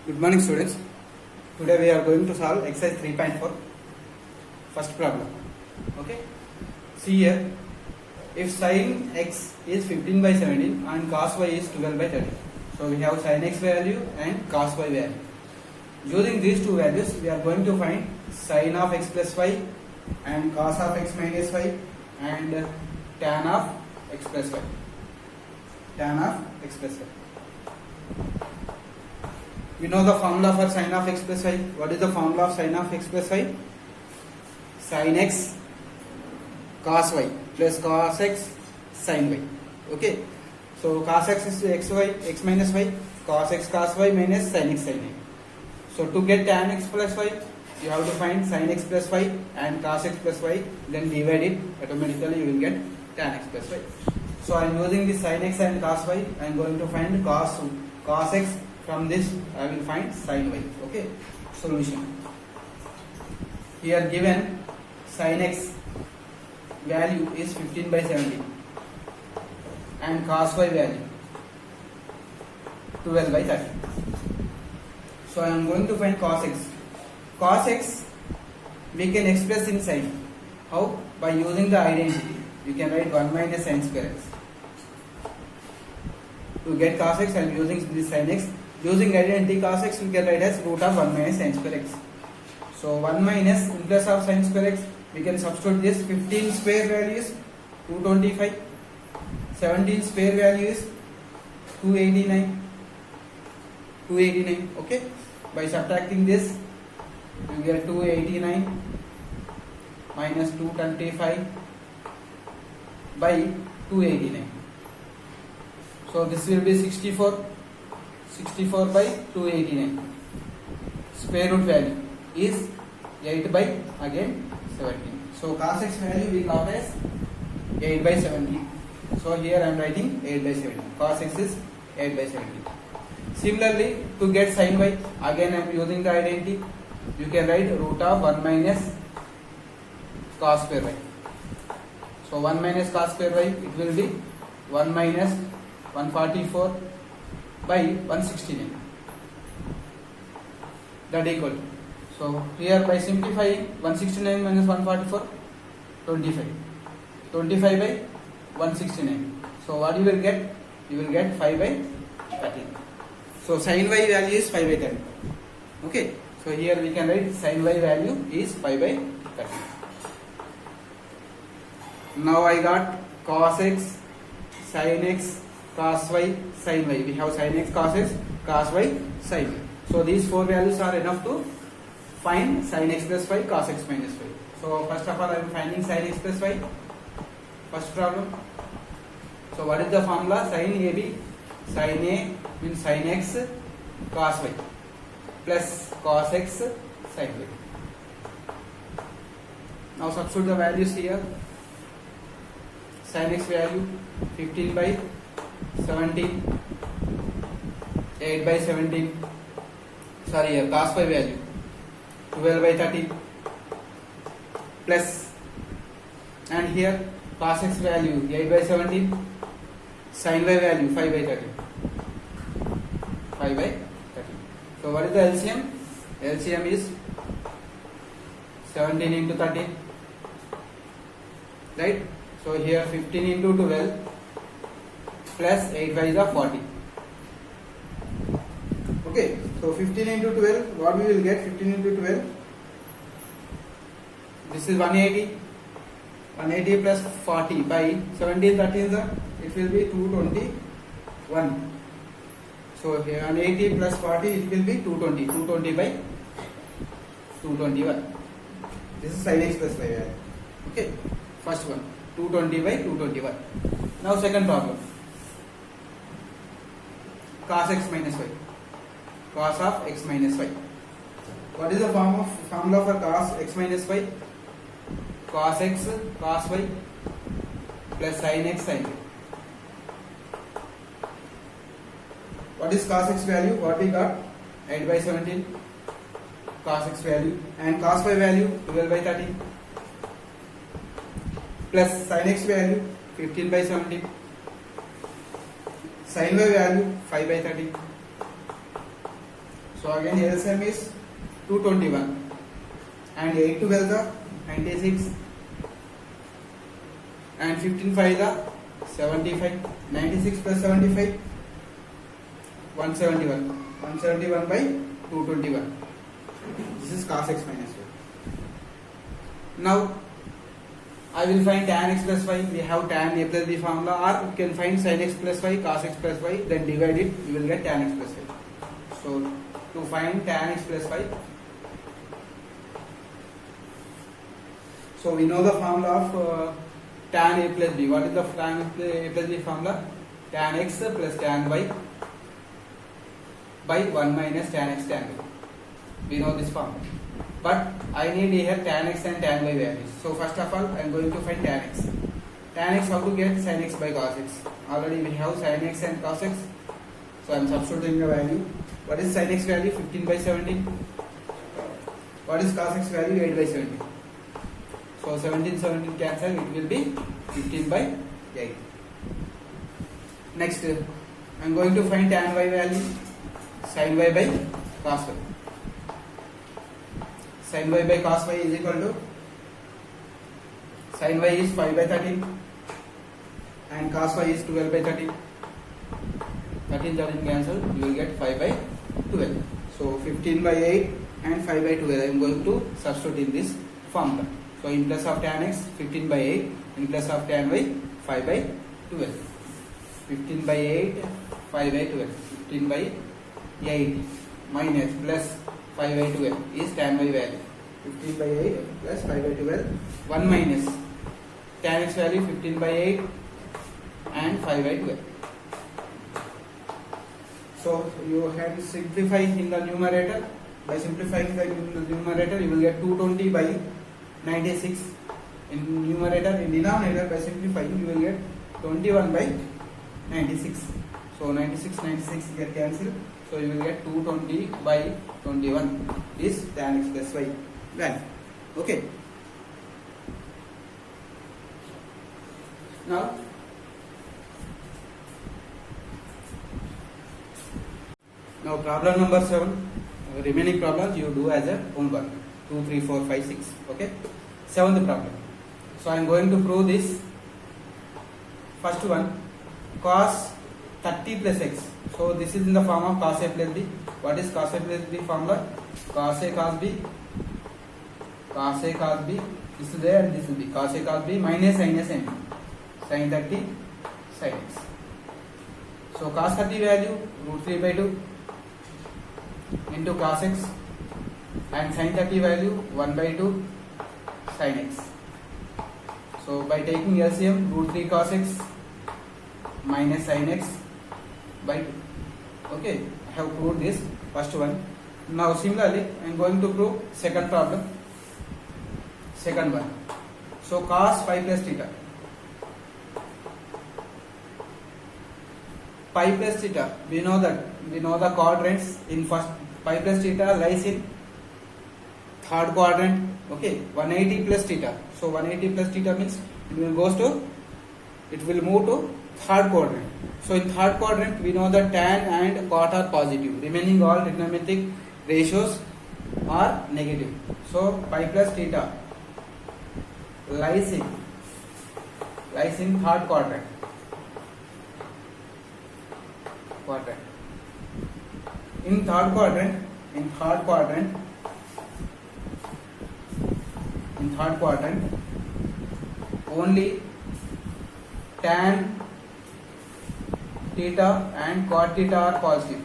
Good morning, students. Today we are going to solve exercise 3.4 first problem. Okay. See here, if sin x is 15 by 17 and cos y is 12 by 30. So we have sin x value and cos y value. Using these two values, we are going to find sin of x plus y and cos of x minus y and tan of x plus y. Tan of x plus y. We know the formula for sin of x plus y. What is the formula of sin of x plus y? Sin x cos y plus cos x sin y. Okay. So cos x is x minus y, cos x cos y minus sin x sin y. So to get tan x plus y, you have to find sin x plus y and cos x plus y, then divide it, automatically you will get tan x plus y. So I am using this sin x and cos y, I am going to find cos x. From this I will find sin y. Okay. Solution. Here given sin x value is 15 by 17 and cos y value 12 by 30. So I am going to find cos x. Cos x we can express in sin. How? By using the identity. You can write 1 minus sin square x. To get cos x I am using this sin x. Using identity cos x we can write as root of 1 minus sin square x. So 1 minus in place of sin square x we can substitute this. 15 square value is 225, 17 square value is 289. Okay. By subtracting this you get 289 minus 225 by 289. So this will be 64 by 289. Square root value is 8 by again 17. So cos x value we got as 8 by 17. So here I am writing 8 by 17. Cos x is 8 by 17. Similarly, to get sin y, again I am using the identity. You can write root of 1 minus cos square y. So 1 minus cos square y, it will be 1 minus 144 by 169. That equal. So here by simplifying 169 minus 144, 25. 25 by 169. So what you will get? You will get 5 by 30. So sin y value is 5 by 30. Okay. So here we can write sin y value is 5 by 30. Now I got cos x, sin x, cos y, sin y. We have sin x, cos x, cos y, sin y. So these four values are enough to find sin x plus y, cos x minus y. So first of all I am finding sin x plus y. First problem. So what is the formula? Sin AB. Sin A means sin x cos y plus cos x sin y. Now substitute the values here. Sin x value 15 by 17, 8 by 17. Sorry, here cos y value 12 by 30 plus, and here cos x value 8 by 17, sin y value 5 by 30. 5 by 30. So what is the LCM? LCM is 17 into 30. Right? So here 15 into 12 plus 8 by the 40. Okay. So 15 into 12, what we will get? 15 into 12. This is 180. 180 plus 40 by 17, 13, it will be 221. So here 180 plus 40, it will be 220. 220 by 221. This is sin x plus y. Okay. First one. 220 by 221. Now second problem. Cos x minus y. Cos of x minus y. What is the formula for cos x minus y? Cos x cos y plus sin x sin y. What is cos x value? What we got? 8 by 17 cos x value, and cos y value 12 by 30 plus sin x value 15 by 17, sin y value 5 by 30. So again LCM is 221 and 8 12 the 96 and 15 5 the 75. 96 plus 75 171. 171 by 221. This is cos x minus y. Now I will find tan x plus y. We have tan a plus b formula, or you can find sin x plus y, cos x plus y, then divide it, you will get tan x plus y. So to find tan x plus y, so we know the formula of tan a plus b. What is the tan a plus b formula? Tan x plus tan y by 1 minus tan x tan y. We know this formula. But I need here tan x and tan y values. So first of all, I am going to find tan x. Tan x, how to get sin x by cos x? Already we have sin x and cos x. So I am substituting the value. What is sin x value? 15 by 17. What is cos x value? 8 by 17. So 17 cancel, it will be 15 by 8. Next, I am going to find tan y value. Sin y by cos y. Sin y by cos y is equal to, sin y is 5 by 13 and cos y is 12 by 13. 13 cancel, you will get 5 by 12. So 15 by 8 and 5 by 12 I am going to substitute in this formula. So in place of tan x 15 by 8, in place of tan y 5 by 12. 15 by 8, 5 by 12. 15 by 8 minus plus 5 by 12 is tan y value. 15 by 8 plus 5 by 12. 1 minus tan x value 15 by 8 and 5 by 12. So you have to simplify in the numerator. By simplifying the numerator, you will get 220 by 96 in numerator. In denominator, by simplifying, you will get 21 by 96. So 96 get cancelled. So you will get 220 by 21 is tan x plus y value. Okay. Now problem number 7. Remaining problems you do as a homework. 2, 3, 4, 5, 6. Okay. 7th problem. So I am going to prove this. First one, cos 30 plus x. So this is in the form of cos a plus b. What is cos a plus b formula? Cos a cos b. Cos a cos b. This is there and this will be cos a cos b minus sin a sin b. Sin 30 sin x. So cos 30 value root 3 by 2 into cos x and sin 30 value 1 by 2 sin x. So by taking LCM, root 3 cos x minus sin x by 2. Okay, I have proved this first one. Now similarly, I am going to prove second problem. Second one. So cos pi plus theta. Pi plus theta, we know the quadrants in first. Pi plus theta lies in third quadrant. Okay, 180 plus theta. So 180 plus theta means it will move to third quadrant. So in third quadrant we know that tan and cot are positive. Remaining all trigonometric ratios are negative. So pi plus theta lies in third quadrant. In third quadrant, only tan theta and cot theta are positive.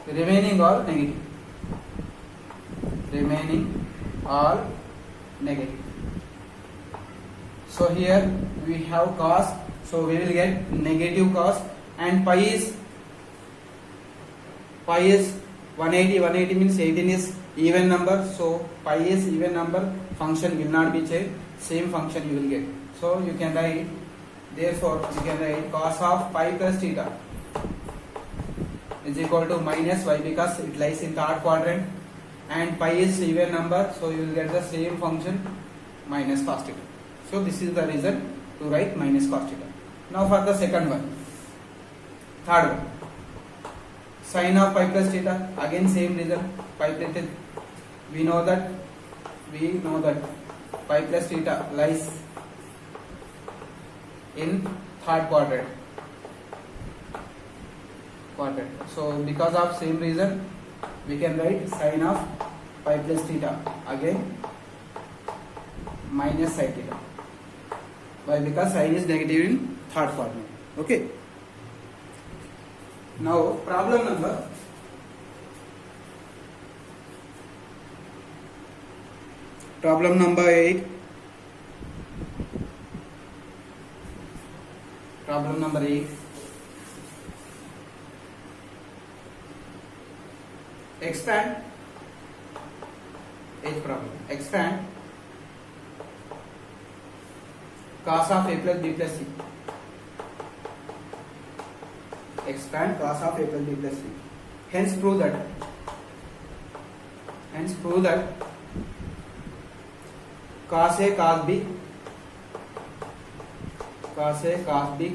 Remaining all negative. So here we have cos, so we will get negative cos, and pi is 180. 180 means 18 is even number, so pi is even number, function will not be changed, same function you will get. So you can write, therefore you can write cos of pi plus theta is equal to minus y, because it lies in third quadrant and pi is even number, so you will get the same function minus cos theta. So this is the reason to write minus cos theta. Now for the second one, Third one, sin of pi plus theta. Again same reason. Pi plus theta. We know that pi plus theta lies in third quadrant. So because of same reason, we can write sin of pi plus theta again minus sin theta. Why? Because sin is negative in third quadrant. Okay. Now problem number 8. Problem number 8. Expand. Eighth problem. Expand cos of a plus b plus c. Expand cos of a plus b plus c. Hence prove that cos a cos b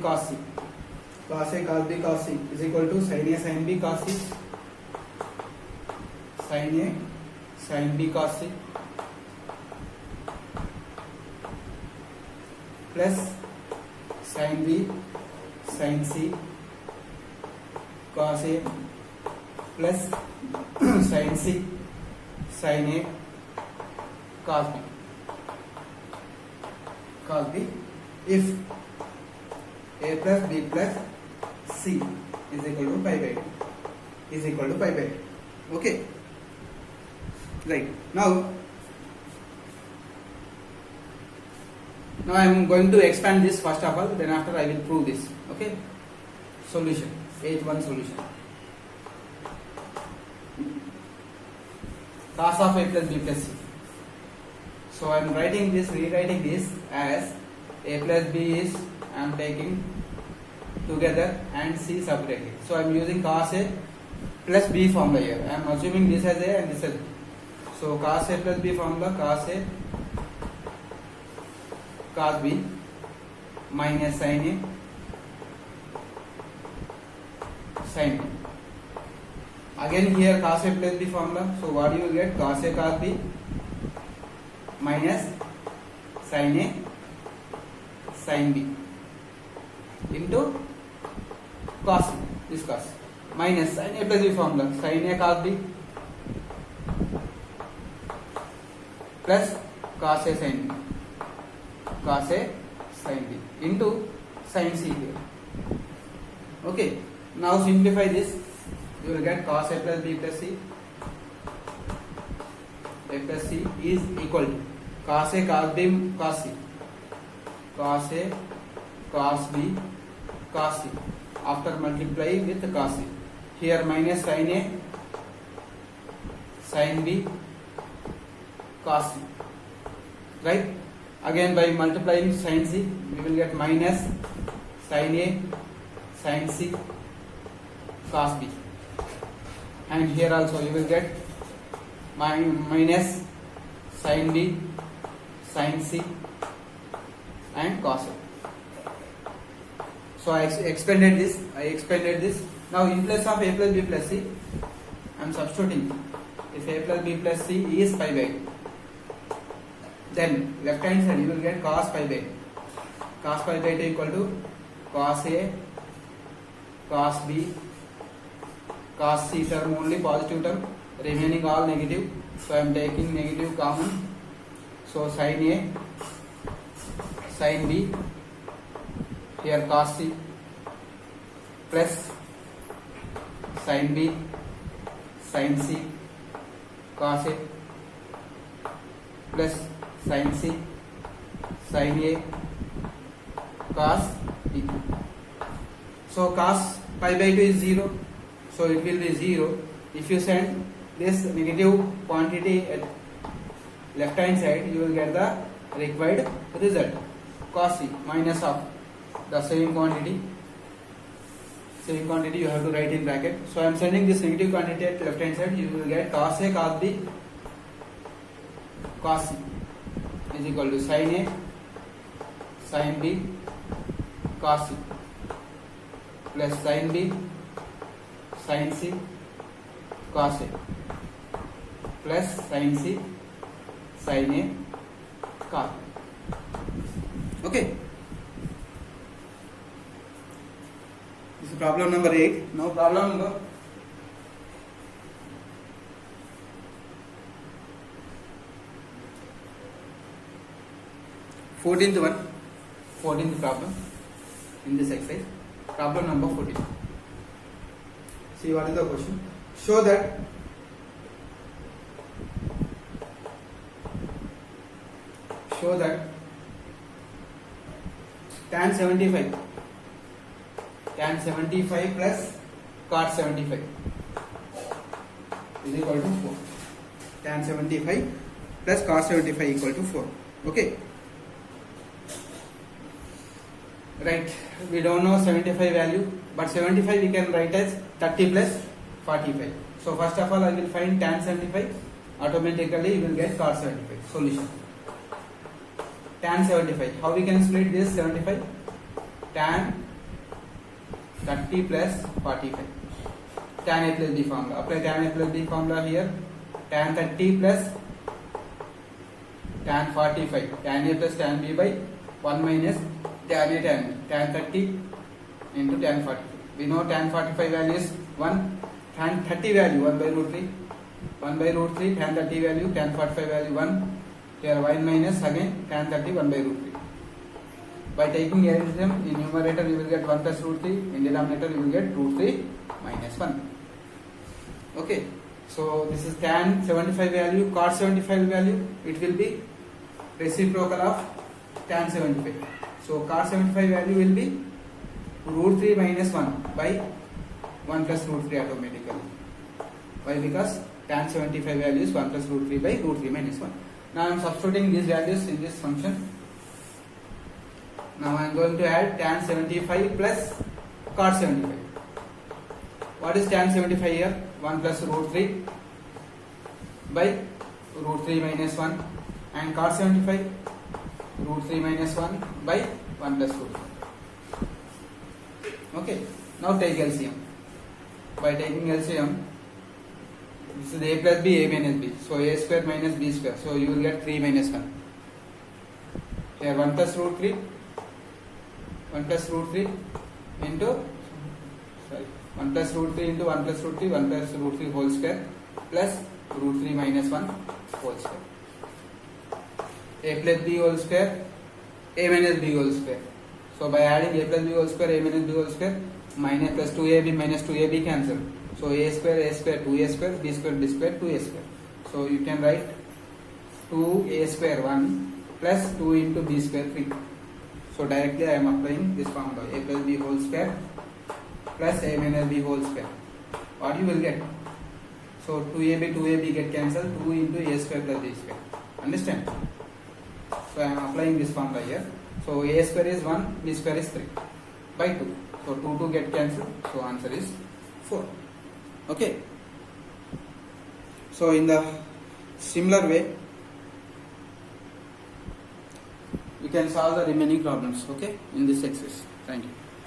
cos c is equal to sin a sin b cos c, sin a sin b cos c plus sin b sin c cos a plus sin c sin a cos b if a plus b plus c is equal to pi by 2. Okay, right. Now I am going to expand this first of all, then after I will prove this. Okay, solution. 8.1 solution. Cos of a plus b plus c. So I am rewriting this as a plus b is I am taking together and c separated. So I am using cos a plus b formula here. I am assuming this as a and this as b. So cos a plus b formula, cos a cos b minus sin a sin b. Again here cos a plus b formula. So what you will get? Cos a cos b minus sin a sin b into cos b, this cos, minus sin a plus b formula, sin a cos b plus cos a sin b, cos a sin b into sin c here. Okay, now simplify this. You will get cos a plus b plus c. A plus c is equal to cos a cos b cos c, cos a cos b cos c after multiplying with cos c. Here minus sin a sin b cos c, right? Again by multiplying sin c we will get minus sin a sin c cos b, and here also you will get minus sin b sin c and cos a. So I expanded this. Now in place of a plus b plus c I am substituting. If a plus b plus c is pi by 2, then left hand side you will get cos pi by 2. Cos pi by 2 equal to cos a cos b cos c term only positive term, remaining all negative. So I am taking negative common. So sin a sin b, here cos c plus sin b sin c cos a plus sin c sin a cos b. So cos pi by 2 is 0, so it will be 0. If you send this negative quantity at left hand side, you will get the required result, cos c minus of the same quantity you have to write in bracket. So I am sending this negative quantity at left hand side. You will get cos a cos b cos c is equal to sin a sin b cos c plus sin B sin C cos A plus sin C sin A cos B. Okay, this is problem number 8. Now problem number 14th problem in this exercise. Problem number 14. See what is the question. Show that tan 75 plus cot 75 is equal to 4. Tan 75 plus cos 75 equal to 4. Okay, right, we don't know 75 value, but 75 we can write as 30 plus 45. So first of all I will find tan 75, automatically you will get cos 75. Solution: tan 75, how we can split this 75? Tan 30 plus 45, tan A plus B formula. Apply tan A plus B formula here. Tan 30 plus tan 45, tan A plus tan B by 1 minus tan A tan B, tan 30 into tan 45. We know tan 45 value is 1, tan 30 value 1 by root 3, 1 by root 3, tan 30 value, tan 45 value 1, here 1 minus again tan 30 1 by root 3. By taking LCM, in numerator you will get 1 plus root 3, in denominator you will get root 3 minus 1. Okay, so this is tan 75 value, cot 75 value, it will be reciprocal of tan 75. So cot 75 value will be root 3 minus 1 by 1 plus root 3 automatically. Why? Because tan 75 value is 1 plus root 3 by root 3 minus 1. Now I am substituting these values in this function. Now I am going to add tan 75 plus cot 75. What is tan 75 here? 1 plus root 3 by root 3 minus 1, and cot 75 root 3 minus 1 by 1 plus root 3. Okay, now take LCM. By taking LCM, this is A plus B, A minus B. So A square minus B square. So you will get 3 minus 1. Here 1 plus root 3, 1 plus root 3 into 1 plus root 3 into 1 plus root 3, 1 plus root 3 whole square plus root 3 minus 1 whole square. A plus B whole square, A minus B whole square. So by adding A plus B whole square, A minus B whole square, minus plus 2AB minus 2AB cancel. So A square, 2A square, B square, B square, 2A square. So you can write 2A square 1 plus 2 into B square 3. So directly I am applying this formula: A plus B whole square plus A minus B whole square. What you will get? So 2AB get cancelled, 2 into A square plus B square. Understand? So I am applying this formula here. So A square is 1, B square is 3 by 2. So 2 get cancelled. So answer is 4. Okay. So in the similar way, we can solve the remaining problems. Okay, in this exercise. Thank you.